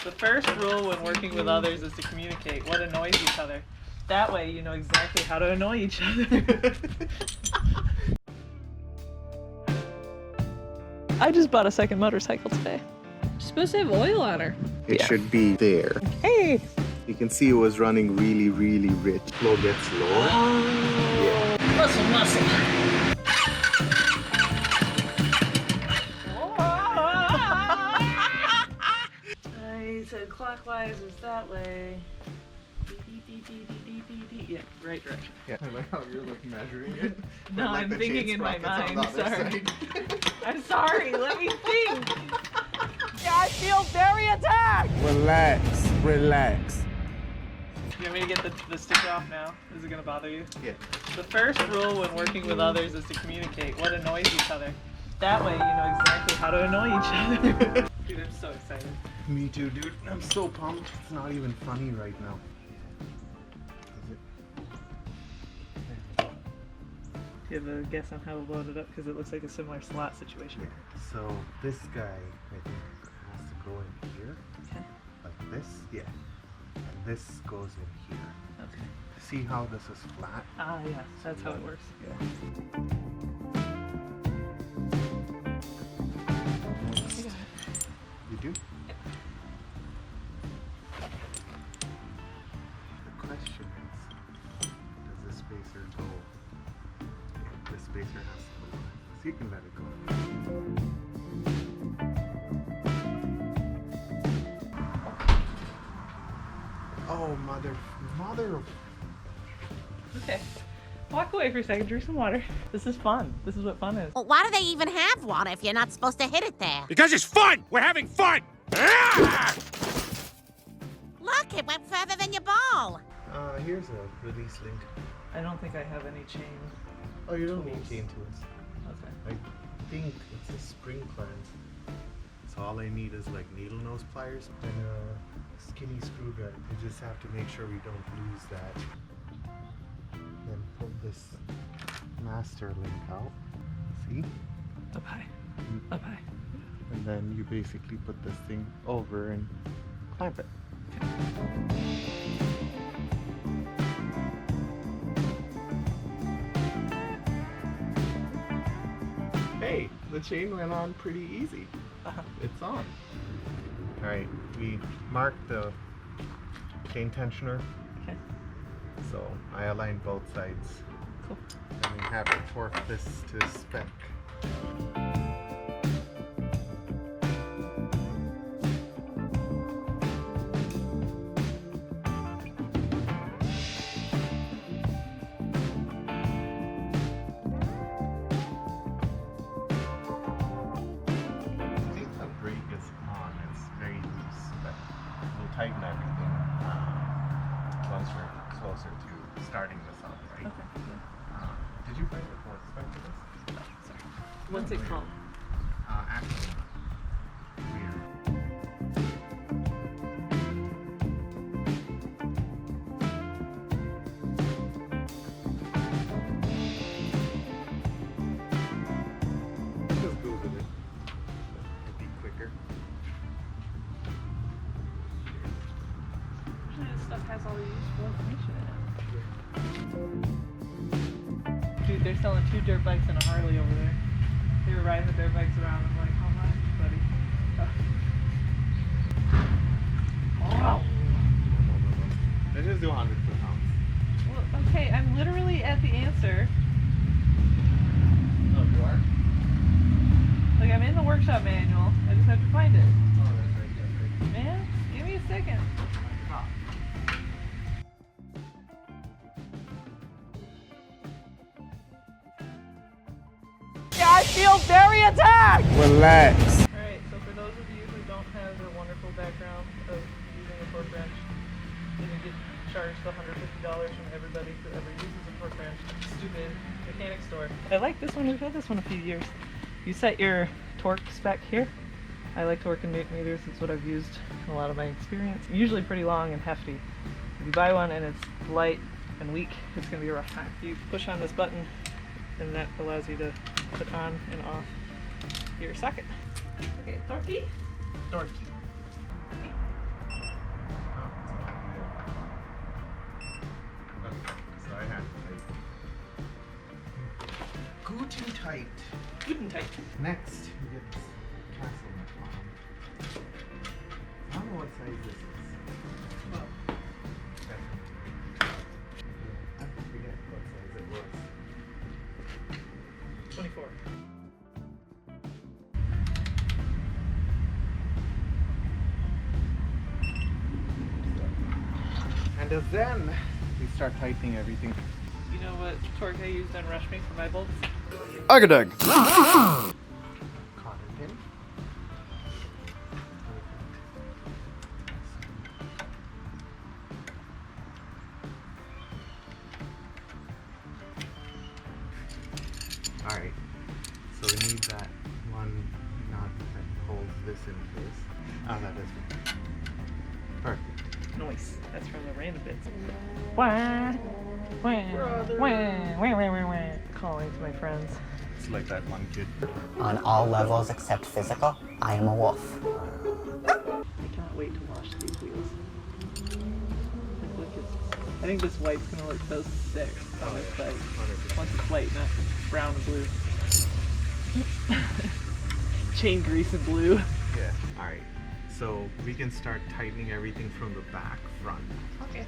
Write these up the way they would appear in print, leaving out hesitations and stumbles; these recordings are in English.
The first rule when working with others is to communicate what annoys each other. That way you know exactly how to annoy each other. I just bought a second motorcycle today. She's supposed to have oil on her. It should be there. Hey! You can see it was running really, really rich. Flow gets lower. Yeah. Muscle. I said clockwise is that way. Yeah, right direction. Yeah. I like how you're like measuring it. No, like I'm the thinking chain in my sprockets on mind. the other Sorry. side. I'm sorry. Let me think. I feel very attacked. Relax. Relax. You want me to get the sticker off now? Is it gonna bother you? Yeah. The first rule when working with others is to communicate what annoys each other. That way you know exactly how to annoy each other. Dude, I'm so excited. Me too, dude. I'm so pumped. It's not even funny right now. Do you have a guess on how to load it up? Because it looks like a similar slot situation. Yeah. So this guy, I think, has to go in here. Okay. Like this. Yeah. And this goes in here. Okay. See how this is flat? Ah, yeah. That's how it works. Yeah. You do? The question is, does this spacer go? Yeah, this spacer has to go. So you can let it go. Oh, mother of... Okay. Walk away for a second, drink some water. This is fun. This is what fun is. Well, why do they even have one if you're not supposed to hit it there? Because it's fun! We're having fun! Ah! Look, it went further than your ball. Here's a release link. I don't think I have any chain. Oh, you don't need chain tools. Okay. I think it's a spring clamp. So all I need is like needle nose pliers and a skinny screw gun. You just have to make sure we don't lose that. Then pull this master link out. See? Up high. Up high. And then you basically put this thing over and clamp it. Hey, the chain went on pretty easy. It's on. Alright, we marked the chain tensioner. Okay. So I aligned both sides. Cool. And we have to torque this to spec. Tighten everything once we're closer to starting this up, right? Okay. Yeah. Did you find the torque spec for this? No, sorry. What's it called? Actually, weird. Just Google it. It'd be quicker. This stuff has all the useful information in it. Dude, they're selling 2 dirt bikes and a Harley over there. They were riding the dirt bikes around. I'm like, how much, buddy? Oh. Let's just do 100 pounds. Well, okay, I'm literally at the answer. Oh, you are? Like, I'm in the workshop manual. I just have to find it. Oh, that's right. That's right. Man, give me a second. I feel very attacked! Relax. Alright, so for those of you who don't have the wonderful background of using a torque wrench, then you get charged the $150 from everybody who ever uses a torque wrench. Stupid mechanic store. I like this one. We've had this one a few years. You set your torque spec here. I like to work in newton meters. It's what I've used in a lot of my experience. Usually pretty long and hefty. If you buy one and it's light and weak, it's going to be a rough time. You push on this button and that allows you to put on and off your socket. Okay, torque. Dorky. tight. Good and tight. Next, we get this castle nut on. I don't know what size this is. Well, I forget what size it was. 24. And then we start tightening everything. You know what torque I used on Rush Me for my bolts? Agadag. Cotter pin. Alright, so we need that one knot that holds this in place. Ah, that is perfect. Noise. That's from the random bits. Wah, wah, wah, wah, wah, wah. Calling to my friends. It's like that one kid. On all levels except physical, I am a wolf. I cannot wait to wash these wheels. Like, look at, I think this white's gonna look so sick on this bike. 100%. Once it's white, not brown and blue. Chain grease and blue. Yeah. Alright, so we can start tightening everything from the back front. Okay.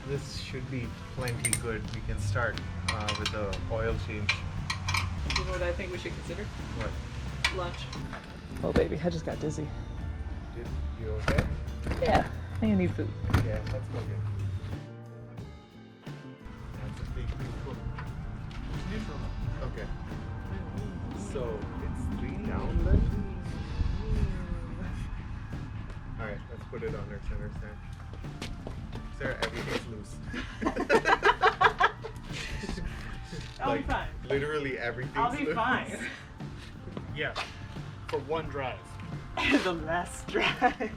This should be plenty good. We can start with the oil change. You know what I think we should consider? What? Lunch. Oh baby, I just got dizzy. Did you okay? Yeah, I think I need food. Yeah, let's go get it. That's a big neutral. Neutral. Okay. So it's 3 down then? Alright, let's put it on our center stand. Sarah, everything's loose. I'll be fine. Literally everything's I'll be loose. fine. Yeah. For one drive. The last drive.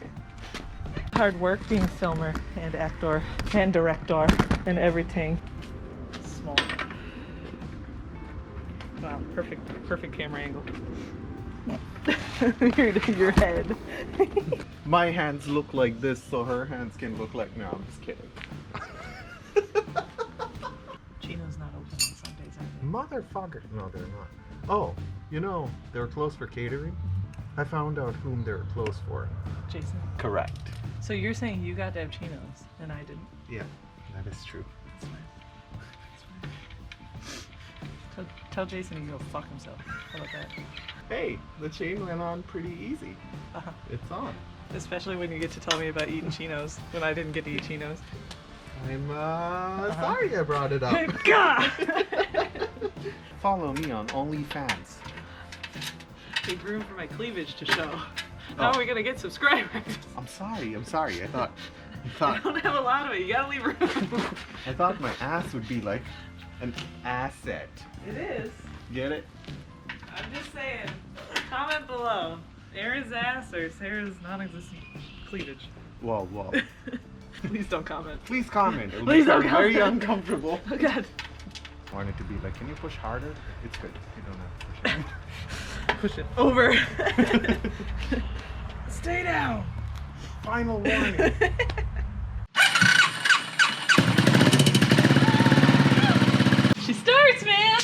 Hard work being filmer and actor and director and everything. Small. Wow, perfect camera angle. your head. My hands look like this, so her hands can look like. No, I'm just kidding. Chino's not open on Sundays, are they? Motherfucker. No, they're not. Oh, you know, they're closed for catering. I found out whom they're closed for. Jason. Correct. So you're saying you got to have chinos and I didn't? Yeah, that is true. That's fine. That's fine. Tell Jason he can go fuck himself. How about that? Hey, the chain went on pretty easy. Uh-huh. It's on. Especially when you get to tell me about eating chinos when I didn't get to eat chinos. I'm sorry I brought it up. God! Follow me on OnlyFans. Big room for my cleavage to show. How Oh. are we gonna get subscribers? I'm sorry. I thought I don't have a lot of it. You gotta leave room. I thought my ass would be like an asset. It is. Get it? I'm just saying. Comment below. Aaron's ass or Sarah's non-existent cleavage. Well. Please don't comment. Please comment. It'll Please make don't me very comment. uncomfortable. Oh God. I want it to be like, can you push harder? It's good. You don't have to push Push it over. Stay down. Final warning. She starts, man.